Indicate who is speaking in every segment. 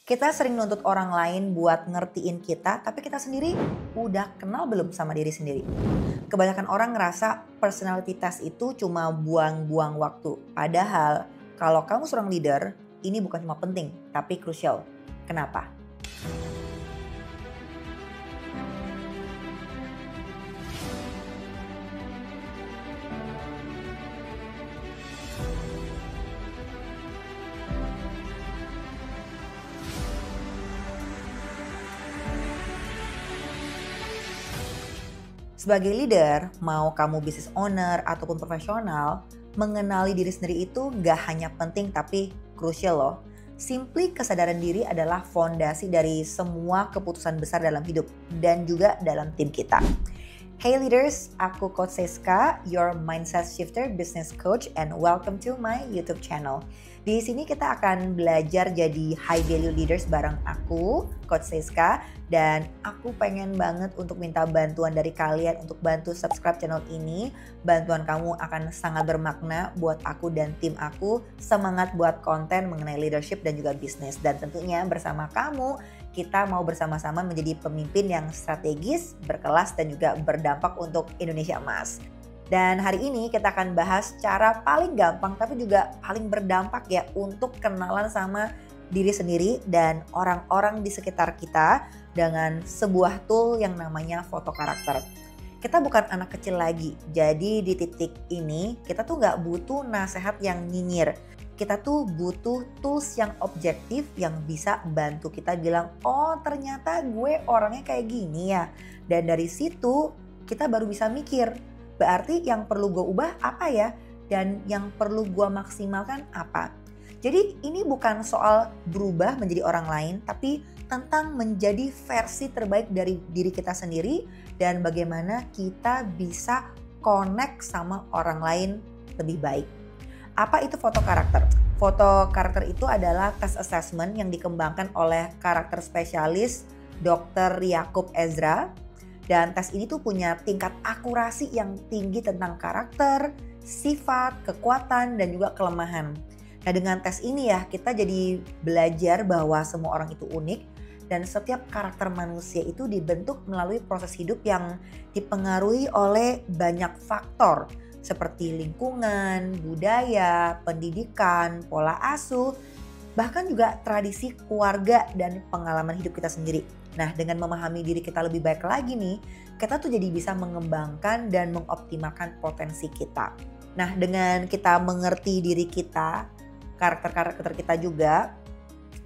Speaker 1: Kita sering nuntut orang lain buat ngertiin kita, tapi kita sendiri udah kenal belum sama diri sendiri? Kebanyakan orang ngerasa personality test itu cuma buang-buang waktu. Padahal kalau kamu seorang leader, ini bukan cuma penting, tapi krusial. Kenapa? Sebagai leader, mau kamu business owner ataupun profesional, mengenali diri sendiri itu gak hanya penting tapi krusial loh. Simply kesadaran diri adalah fondasi dari semua keputusan besar dalam hidup dan juga dalam tim kita. Hey leaders, aku Coach Seska, your mindset shifter, business coach, and welcome to my YouTube channel. Di sini kita akan belajar jadi high value leaders bareng aku, Coach Seska, dan aku pengen banget untuk minta bantuan dari kalian untuk bantu subscribe channel ini. Bantuan kamu akan sangat bermakna buat aku dan tim aku, semangat buat konten mengenai leadership dan juga bisnis. Dan tentunya bersama kamu, kita mau bersama-sama menjadi pemimpin yang strategis, berkelas, dan juga berdampak untuk Indonesia Emas. Dan hari ini kita akan bahas cara paling gampang tapi juga paling berdampak ya untuk kenalan sama diri sendiri dan orang-orang di sekitar kita dengan sebuah tool yang namanya foto karakter. Kita bukan anak kecil lagi, jadi di titik ini kita tuh gak butuh nasihat yang nyinyir. Kita tuh butuh tools yang objektif yang bisa bantu kita bilang, oh ternyata gue orangnya kayak gini ya. Dan dari situ kita baru bisa mikir, berarti yang perlu gue ubah apa ya? Dan yang perlu gue maksimalkan apa? Jadi ini bukan soal berubah menjadi orang lain, tapi tentang menjadi versi terbaik dari diri kita sendiri dan bagaimana kita bisa connect sama orang lain lebih baik. Apa itu foto karakter? Foto karakter itu adalah tes assessment yang dikembangkan oleh karakter spesialis Dr. Yakub Ezra. Dan tes ini tuh punya tingkat akurasi yang tinggi tentang karakter, sifat, kekuatan, dan juga kelemahan. Nah dengan tes ini ya kita jadi belajar bahwa semua orang itu unik dan setiap karakter manusia itu dibentuk melalui proses hidup yang dipengaruhi oleh banyak faktor seperti lingkungan, budaya, pendidikan, pola asuh, bahkan juga tradisi keluarga dan pengalaman hidup kita sendiri. Nah dengan memahami diri kita lebih baik lagi nih, kita tuh jadi bisa mengembangkan dan mengoptimalkan potensi kita. Nah dengan kita mengerti diri kita, karakter-karakter kita juga,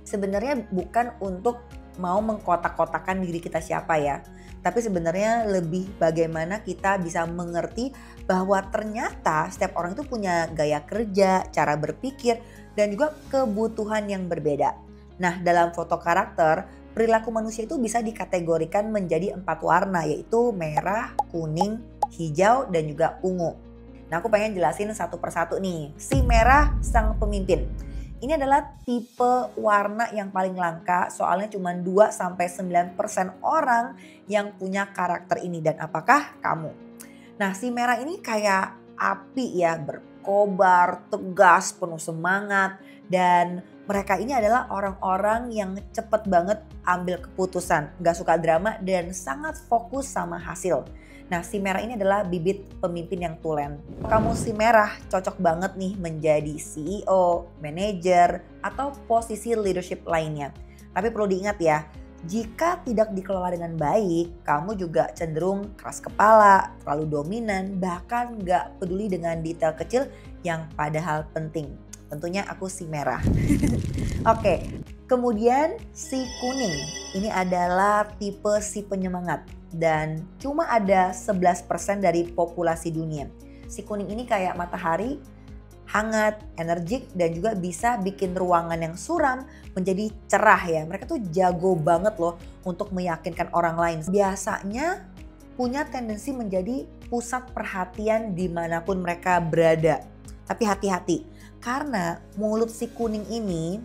Speaker 1: sebenarnya bukan untuk mau mengkotak-kotakan diri kita siapa ya. Tapi sebenarnya lebih bagaimana kita bisa mengerti bahwa ternyata setiap orang itu punya gaya kerja, cara berpikir, dan juga kebutuhan yang berbeda. Nah dalam foto karakter, perilaku manusia itu bisa dikategorikan menjadi 4 warna yaitu merah, kuning, hijau, dan juga ungu. Nah aku pengen jelasin satu persatu nih. Si merah sang pemimpin. Ini adalah tipe warna yang paling langka soalnya cuma 2-9% orang yang punya karakter ini. Dan apakah kamu? Nah si merah ini kayak api ya, berkobar, tegas, penuh semangat. Dan mereka ini adalah orang-orang yang cepet banget ambil keputusan. Gak suka drama dan sangat fokus sama hasil. Nah si merah ini adalah bibit pemimpin yang tulen. Kamu si merah cocok banget nih menjadi CEO, manajer, atau posisi leadership lainnya. Tapi perlu diingat ya, jika tidak dikelola dengan baik, kamu juga cenderung keras kepala, terlalu dominan, bahkan gak peduli dengan detail kecil yang padahal penting. Tentunya aku si merah. Oke, kemudian si kuning. Ini adalah tipe si penyemangat. Dan cuma ada 11% dari populasi dunia. Si kuning ini kayak matahari, hangat, energik, dan juga bisa bikin ruangan yang suram menjadi cerah ya. Mereka tuh jago banget loh untuk meyakinkan orang lain. Biasanya punya tendensi menjadi pusat perhatian dimanapun mereka berada. Tapi hati-hati, karena mulut si kuning ini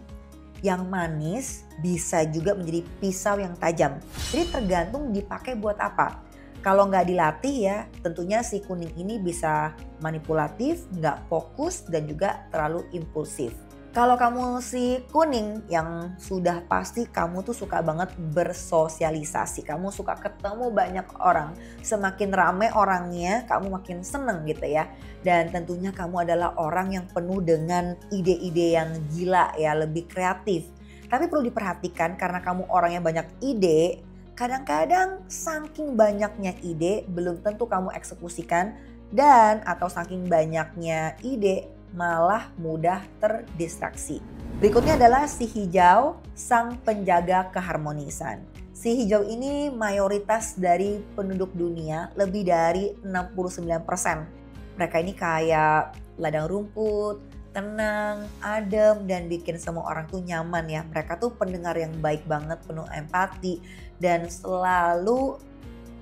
Speaker 1: yang manis bisa juga menjadi pisau yang tajam. Jadi tergantung dipakai buat apa. Kalau nggak dilatih ya tentunya si kuning ini bisa manipulatif, nggak fokus dan juga terlalu impulsif. Kalau kamu si kuning, yang sudah pasti kamu tuh suka banget bersosialisasi, kamu suka ketemu banyak orang, semakin rame orangnya kamu makin seneng gitu ya. Dan tentunya kamu adalah orang yang penuh dengan ide-ide yang gila ya, lebih kreatif. Tapi perlu diperhatikan karena kamu orangnya banyak ide, kadang-kadang saking banyaknya ide belum tentu kamu eksekusikan, dan atau saking banyaknya ide malah mudah terdistraksi. Berikutnya adalah si hijau, sang penjaga keharmonisan. Si hijau ini mayoritas dari penduduk dunia, lebih dari 69%. Mereka ini kayak ladang rumput, tenang, adem, dan bikin semua orang tuh nyaman ya. Mereka tuh pendengar yang baik banget, penuh empati, dan selalu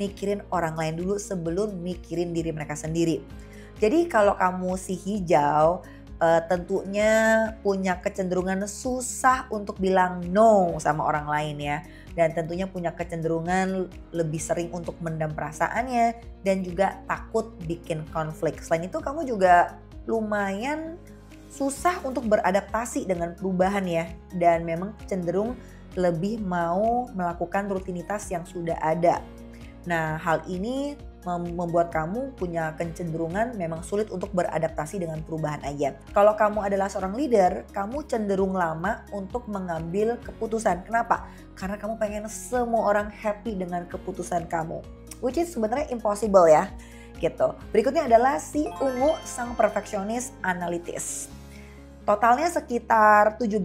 Speaker 1: mikirin orang lain dulu sebelum mikirin diri mereka sendiri. Jadi kalau kamu si hijau, tentunya punya kecenderungan susah untuk bilang no sama orang lain ya. Dan tentunya punya kecenderungan lebih sering untuk mendam perasaannya dan juga takut bikin konflik. Selain itu kamu juga lumayan susah untuk beradaptasi dengan perubahan ya. Dan memang cenderung lebih mau melakukan rutinitas yang sudah ada. Nah, hal ini membuat kamu punya kecenderungan memang sulit untuk beradaptasi dengan perubahan aja. Kalau kamu adalah seorang leader, kamu cenderung lama untuk mengambil keputusan. Kenapa? Karena kamu pengen semua orang happy dengan keputusan kamu. Which is sebenarnya impossible ya. Gitu. Berikutnya adalah si ungu, sang perfeksionis analitis. Totalnya sekitar 17%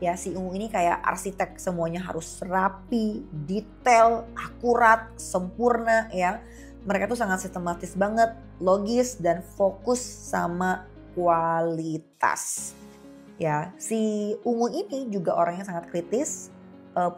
Speaker 1: ya, si ungu ini kayak arsitek, semuanya harus rapi, detail, akurat, sempurna ya. Mereka tuh sangat sistematis banget, logis dan fokus sama kualitas. Ya, si ungu ini juga orangnya sangat kritis,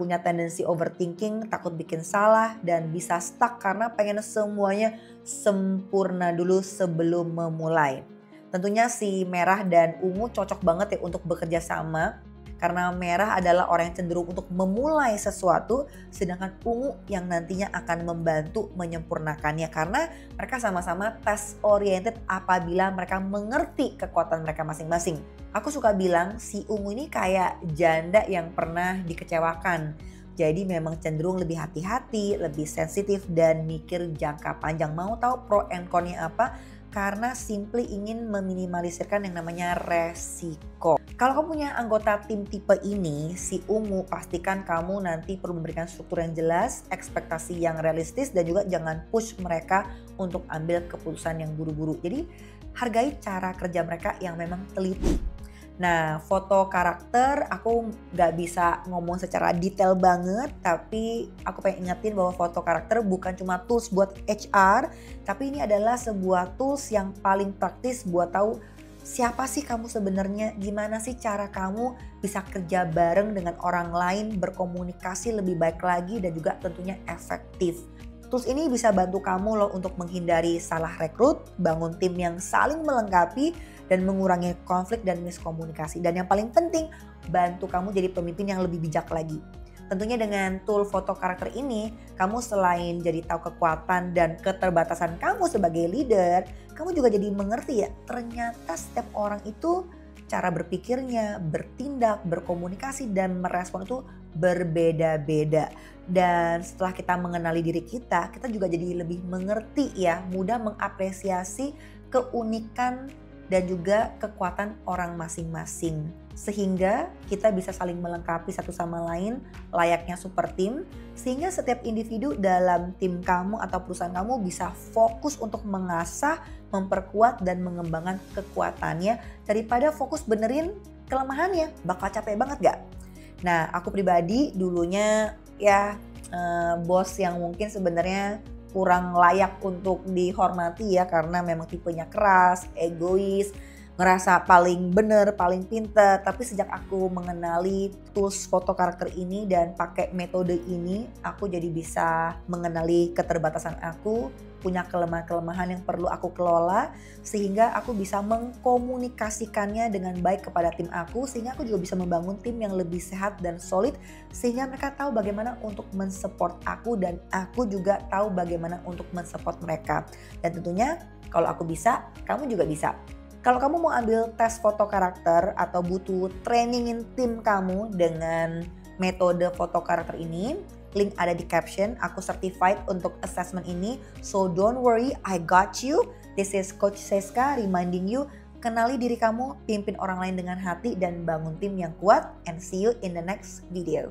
Speaker 1: punya tendensi overthinking, takut bikin salah dan bisa stuck karena pengen semuanya sempurna dulu sebelum memulai. Tentunya si merah dan ungu cocok banget ya untuk bekerja sama. Karena merah adalah orang yang cenderung untuk memulai sesuatu. Sedangkan ungu yang nantinya akan membantu menyempurnakannya. Karena mereka sama-sama task oriented apabila mereka mengerti kekuatan mereka masing-masing. Aku suka bilang si ungu ini kayak janda yang pernah dikecewakan. Jadi memang cenderung lebih hati-hati, lebih sensitif dan mikir jangka panjang. Mau tahu pro and con-nya apa? Karena simply ingin meminimalisirkan yang namanya resiko. Kalau kamu punya anggota tim tipe ini, si ungu, pastikan kamu nanti perlu memberikan struktur yang jelas, ekspektasi yang realistis, dan juga jangan push mereka untuk ambil keputusan yang buru-buru. Jadi hargai cara kerja mereka yang memang teliti. Nah, foto karakter aku nggak bisa ngomong secara detail banget, tapi aku pengen ingetin bahwa foto karakter bukan cuma tools buat HR, tapi ini adalah sebuah tools yang paling praktis buat tahu siapa sih kamu sebenarnya, gimana sih cara kamu bisa kerja bareng dengan orang lain, berkomunikasi lebih baik lagi dan juga tentunya efektif. Tools ini bisa bantu kamu loh untuk menghindari salah rekrut, bangun tim yang saling melengkapi, dan mengurangi konflik dan miskomunikasi. Dan yang paling penting, bantu kamu jadi pemimpin yang lebih bijak lagi. Tentunya dengan tool foto karakter ini, kamu selain jadi tahu kekuatan dan keterbatasan kamu sebagai leader, kamu juga jadi mengerti ya, ternyata setiap orang itu cara berpikirnya, bertindak, berkomunikasi, dan merespon itu berbeda-beda. Dan setelah kita mengenali diri kita juga jadi lebih mengerti ya, mudah mengapresiasi keunikan dan juga kekuatan orang masing-masing. Sehingga kita bisa saling melengkapi satu sama lain layaknya super team. Sehingga setiap individu dalam tim kamu atau perusahaan kamu bisa fokus untuk mengasah, memperkuat dan mengembangkan kekuatannya. Daripada fokus benerin kelemahannya, bakal capek banget gak? Nah, aku pribadi dulunya ya bos yang mungkin sebenarnya kurang layak untuk dihormati ya, karena memang tipenya keras, egois, ngerasa paling bener, paling pinter. Tapi sejak aku mengenali tools foto karakter ini dan pakai metode ini, aku jadi bisa mengenali keterbatasan aku, punya kelemahan-kelemahan yang perlu aku kelola, sehingga aku bisa mengkomunikasikannya dengan baik kepada tim aku, sehingga aku juga bisa membangun tim yang lebih sehat dan solid, sehingga mereka tahu bagaimana untuk mensupport aku dan aku juga tahu bagaimana untuk mensupport mereka. Dan tentunya kalau aku bisa, kamu juga bisa. Kalau kamu mau ambil tes foto karakter atau butuh trainingin tim kamu dengan metode foto karakter ini, link ada di caption. Aku certified untuk assessment ini, so don't worry, I got you. This is Coach Seska reminding you, kenali diri kamu, pimpin orang lain dengan hati, dan bangun tim yang kuat. And see you in the next video.